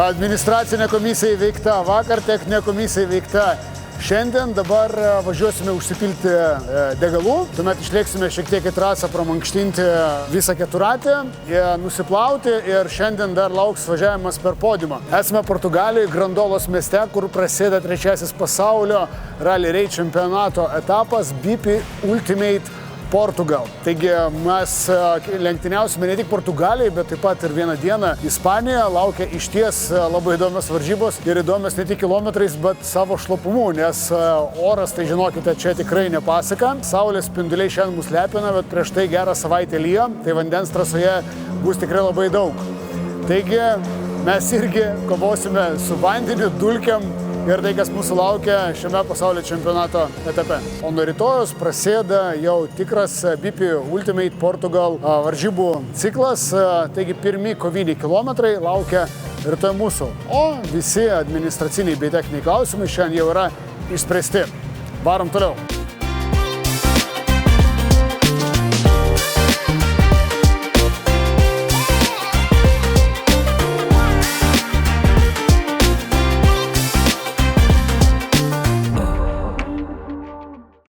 Administracinė komisija įveikta, vakar techninė komisija įveikta. Šiandien dabar važiuosime užsipilti degalų, tuomet išlėksime šiek tiek į trasą pramankštinti visą keturatę, nusiplauti ir šiandien dar lauks važiavimas per podiumą. Esame Portugalijoje, Grandolos mieste, kur prasideda trečiasis pasaulio Rally Raid čempionato etapas BP Ultimate Portugal. Taigi mes lenktyniausime ne tik Portugalijoje, bet taip pat ir vieną dieną Ispanijoje. Laukia išties labai įdomios varžybos ir įdomios ne tik kilometrais, bet savo šlapumu, nes oras, tai žinokite, čia tikrai nepasaka. Saulės spinduliai šiandien mus lepina, bet prieš tai gerą savaitę lyja, tai vandens trasoje bus tikrai labai daug. Taigi mes irgi kovosime su vandeniu, dulkėm ir tai, kas mūsų laukia šiame pasaulio čempionato etape. O nuo rytojus prasideda jau tikras BP Ultimate Portugal varžybų ciklas, taigi pirmi koviniai kilometrai laukia rytoj mūsų. O visi administraciniai bei techniniai klausimai šiandien jau yra išspręsti. Varom toliau.